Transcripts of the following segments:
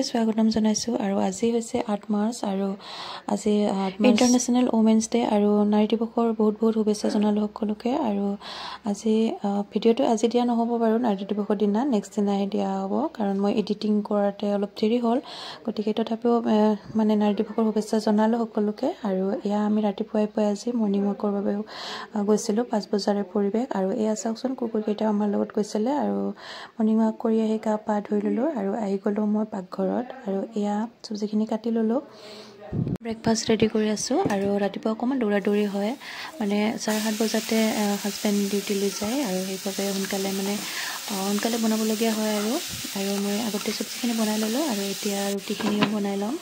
সকলোকে স্বাগতম জনাইছো আৰু আজি হৈছে 8 মাৰ্চ আৰু আজি ইন্টাৰনেশ্যনেল ওমেন্স ডে আৰু নাৰী দিৱসৰ বহুত শুভেচ্ছা জনালো সকলোকে আৰু আজি ভিডিওটো আজি দিয়া নহব বাৰু নাৰী দিৱসৰ দিনা নেক্সট দিনাহে দিয়া হ'ব কাৰণ মই এডিটিং কৰাতে অলপ দেৰি হ'ল গতিকে তথাপিও মানে নাৰী দিৱসৰ শুভেচ্ছা জনালো সকলোকে আৰু এয়া আমি ৰাতিপুৱাই আজি মৰ্নিং ৱাকৰ বাবে গৈছিলো 5 বজাৰে পৰিৱেশ আৰু এয়া চাওকচোন কুকুৰকেইটা আমাৰ লগত গৈছিলে আৰু মৰ্নিং ৱাক কৰি আহি গা পা ধুই ললো আৰু আহি গলো মই পাকঘৰত আৰু এয়া সবজিখিনি কাটি ললো ব্ৰেকফাষ্ট ৰেডি কৰি আছো আৰু ৰাতিপুৱা অকমান দৌৰা-দৌৰি হয় মানে 7:30 বজাতে হাজবেণ্ড ডিউটি লৈ যায় আৰু সেইভাবে সোনকালে বনাবলগীয়া হয় আৰু মই আগতে সবজিখিনি বনাই ললো আৰু এতিয়া ৰুটিখিনিও বনাই লম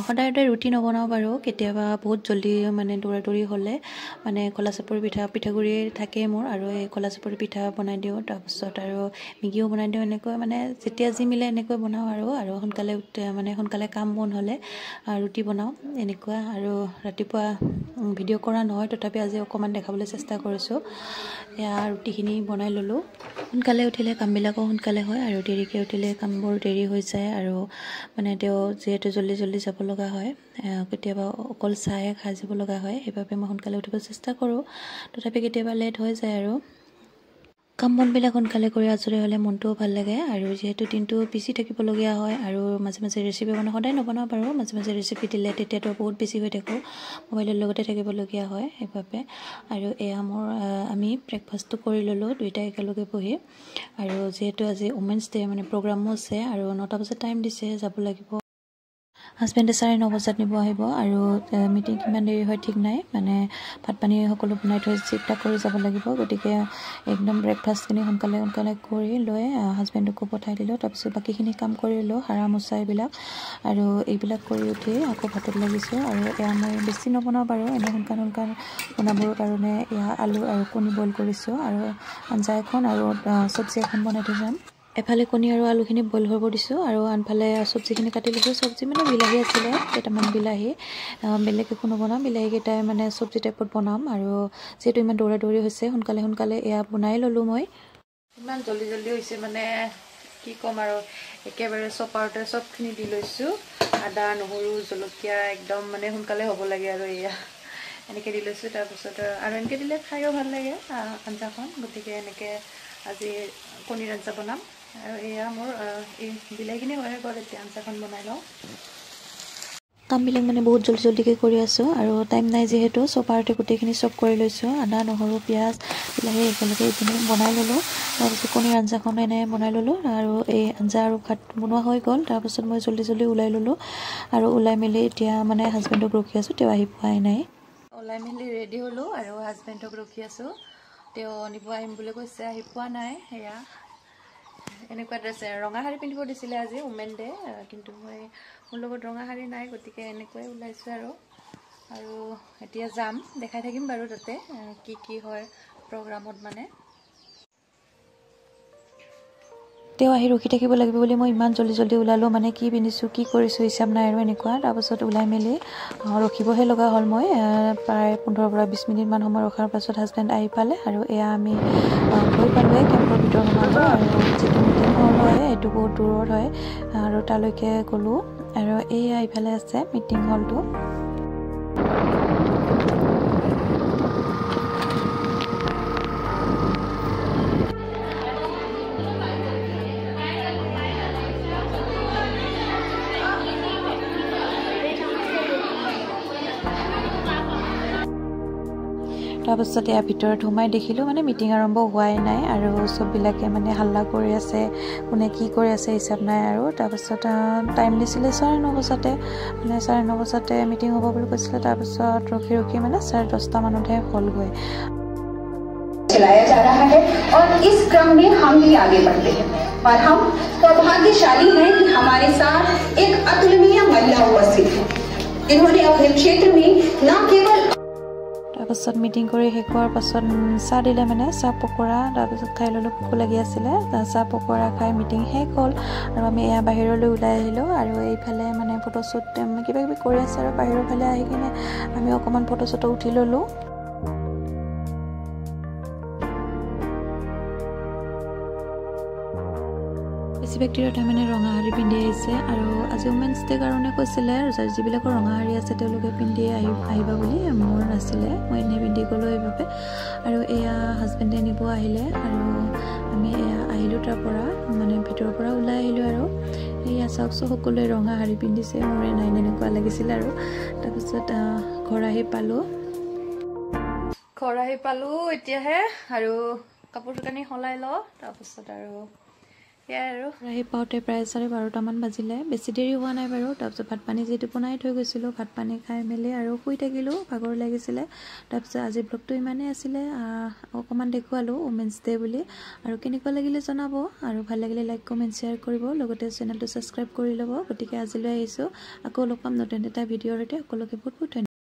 সদায় ৰুটি নবনাও বাৰু কেতিয়াবা বহুত জলদি মানে দৌৰা-দৌৰি হলে মানে কলাচাপৰি পিঠাগুৰি থাকে মোৰ আৰু এই কলাচাপৰি পিঠা বনাই দিও তাৰপিছত আৰু মিগিও বনাই দিও এনেকৈ মানে যেতিয়া যি মিলে এনেকৈ বনাও আৰু সোনকালে কাম বন হলে ৰুটি বনাও এনেকুৱা আৰু ৰাতিপুৱা ভিডিও কৰা নহয় তথাপি আজি অকমান দেখাবলৈ চেষ্টা কৰিছো এয়া ৰুটিখিনি বনাই ললো সোনকালে উঠিলে কামবিলাকো সোনকালে হয় আৰু দেৰিকে উঠিলে কামবোৰ দেৰি হৈ যায় আৰু মানে তেও যেহেতু জলদি যাব লগা হয় কেতিয়াবা অকল চাহে খাই যাব লগা হয় সেইবাবে মই সোনকালে উঠিব চেষ্টা কৰো তথাপি কেতিয়াবা লেট হৈ যায় আৰু কাম বনবিলাক সোনকালে কৰি আজৰি হলে মনটোও ভাল লাগে আৰু যেহেতু দিনটো বিজি থাকিবলগীয়া হয় আৰু মাজে ৰেচিপি বনাও সদায় নবনাও বাৰু মাজে ৰেচিপি দিলে তেতিয়াতো বহুত বেছি হৈ থাকো মোবাইলৰ লগতে থাকিবলগীয়া হয় সেইবাবে আৰু এয়া মোৰ আমি ব্ৰেকফাষ্টটো কৰি ললো দুইটা একেলগে বহি আৰু যেহেতু আজি ওমেন্স ডে মানে প্ৰগ্ৰামো আছে আৰু 9টা বজাত টাইম দিছে যাব লাগিব হাজবেণ্ডে 9:30 বজাত নিব আহিব আৰু মিটিং কিমান দেৰি হয় ঠিক নাই মানে ভাত পানী সকলো বনাই থৈ চিন্তা কৰি যাব লাগিব গতিকে একদম ব্ৰেকফাষ্টখিনি সোনকালে কৰি লৈ হাজবেণ্ডকো পঠাই দিলো তাৰপিছত বাকিখিনি কাম কৰিলো হাৰা মোচা এইবিলাক আৰু এইবিলাক কৰি উঠি আকৌ ভাতত লাগিছো আৰু এয়া মই বেছি নবনাও বাৰু এনে সোনকালে বনাবৰ কাৰণে এয়া আলু আৰু কণী বইল কৰিছো আৰু আঞ্জা এখন আৰু সবজি এখন বনাই থৈ যাম এফালে কণী আৰু আলুখিনি বইল হ'ব দিছো আৰু আনফালে সবজিখিনি কাটি লৈছো সবজি মানে বিলাহী আছিলে কেইটামান বিলাহী বেলেগ একো নবনাম বিলাহী কেইটাই মানে সবজি টাইপত বনাম আৰু যেহেতু ইমান দৌৰা-দৌৰি হৈছে সোনকালে এয়া বনাই ললো মই ইমান জলদি হৈছে মানে কি কম আৰু একেবাৰে চপাৰতে সবখিনি দি লৈছো আদা নহৰু জলকীয়া একদম মানে সোনকালে হ'ব লাগে আৰু এয়া এনেকৈ দি লৈছো তাৰপিছত আৰু এনেকৈ দিলে খাইও ভাল লাগে আঞ্জাখন গতিকে এনেকৈ আজি কণীৰ আঞ্জা বনাম আৰু এয়া মোৰ এই বিলাহীখিনি হৈ গ'ল এতিয়া আঞ্জাখন বনাই লওঁ কামবিলাক মানে বহুত জলদিকে কৰি আছো আৰু টাইম নাই যিহেতু চপাৰতে গোটেইখিনি চব কৰি লৈছো আদা নহৰু পিঁয়াজ বিলাহী একেলগে এইখিনি বনাই ললো তাৰপিছত কণীৰ আঞ্জাখন এনে বনাই ললো আৰু এই আঞ্জা আৰু ভাত বনোৱা হৈ গ'ল তাৰপিছত মই জলদি ওলাই ললো আৰু ওলাই মেলি এতিয়া মানে হাজবেণ্ডক ৰখি আছো তেওঁ আহি পোৱাই নাই ওলাই মেলি ৰেডি হলো আৰু হাজবেণ্ডক ৰখি আছো তেওঁ নিব আহিম বুলি কৈছে আহি পোৱা নাই সেয়া এনেকুৱা ড্ৰেছ ৰঙা শাৰী পিন্ধিব দিছিলে আজি ওমেন ডে কিন্তু মোৰ লগত ৰঙা শাৰী নাই গতিকে এনেকৈ ওলাইছো আৰু এতিয়া যাম দেখাই থাকিম বাৰু তাতে কি হয় প্ৰগ্ৰামত মানে তেওঁ আহি ৰখি থাকিব লাগিব বুলি মই ইমান জলদি ওলালো মানে কি পিন্ধিছো কি কৰিছো হিচাপ নাই আৰু এনেকুৱা তাৰপিছত ওলাই মেলি ৰখিবহে লগা হ'ল মই প্ৰায় 15 পৰা 20 মিনিট মান সময় ৰখাৰ পাছত হাজবেণ্ড আহি পালে আৰু এয়া আমি গৈ পালোৱে কেম্পৰ ভিতৰত সোমালো আৰু যিটো মিটিং হল হয় এইটো বহুত দূৰত হয় আৰু তালৈকে গলো আৰু এয়া ইফালে আছে মিটিং হলটো তাৰপিছত ইয়াৰ ভিতৰত সোমাই দেখিলো মানে মিটিং আৰম্ভ হোৱাই নাই আৰু সববিলাকে মানে হাল্লা কৰি আছে কোনে কি কৰি আছে হিচাপ নাই আৰু তাৰপিছত টাইম দিছিলে 9:30 বজাতে মানে 9:30 বজাতে মিটিং হ'ব বুলি কৈছিলে তাৰপিছত ৰখি মানে 10:30 মানতহে হ'লগৈ चलाया जा रहा है और इस क्रम में हम भी आगे बढ़ते हैं और हम सौभाग्यशाली हैं कि हमारे साथ एक अतुलनीय महिला उपस्थित है इन्होंने अपने क्षेत्र में न केवल তাৰপিছত মিটিং কৰি শেষ হোৱাৰ পাছত চাহ দিলে মানে চাহ পকৰা তাৰপিছত খাই ললো ভোক লাগি আছিলে চাহ পকৰা খাই মিটিং শেষ হ'ল আৰু আমি এয়া বাহিৰলৈ ওলাই আহিলো আৰু এইফালে মানে ফটোশ্বুট কিবা কৰি আছে আৰু বাহিৰৰ ফালে আহি কিনে আমি অকমান ফটোশ্বুট উঠি ললো বেছিভাগ তিৰোতাই মানে ৰঙা শাৰী পিন্ধি আহিছে আৰু আজি উমেন্স ডে কাৰণে কৈছিলে যিবিলাকৰ ৰঙা শাৰী আছে তেওঁলোকে পিন্ধি আহিবা বুলি মোৰ নাছিলে মই এনেই পিন্ধি গ'লোঁ এইভাৱে আৰু এয়া হাজবেণ্ডে নিব আহিলে আৰু আমি এয়া আহিলোঁ তাৰ পৰা মানে ভিতৰৰ পৰা ওলাই আহিলোঁ আৰু এয়া চাওকচোন সকলোৱে ৰঙা শাৰী পিন্ধিছে মোৰে নাই এনেকুৱা লাগিছিল আৰু তাৰপিছত ঘৰ আহি পালোঁ এতিয়াহে আৰু কাপোৰ কানি সলাই লওঁ তাৰপিছত আৰু সেয়াই আৰু আহি পাওঁতে প্ৰায় 12:30মান বাজিলে বেছি দেৰি হোৱা নাই বাৰু তাৰপিছত ভাত পানী যিটো বনাই থৈ গৈছিলোঁ ভাত পানী খাই মেলি আৰু শুই থাকিলোঁ ভাগৰ লাগিছিলে তাৰপিছত আজি ব্লগটো ইমানেই আছিলে অকণমান দেখুৱালোঁ উমেন্স ডে বুলি আৰু কেনেকুৱা লাগিলে জনাব আৰু ভাল লাগিলে লাইক কমেণ্ট শ্বেয়াৰ কৰিব লগতে চেনেলটো ছাবস্ক্ৰাইব কৰি ল'ব গতিকে আজিলৈ আহিছোঁ আকৌ লগ পাম নতুন এটা ভিডিঅ'ৰ সৈতে সকলোকে বহুত বহুত ধন্যবাদ।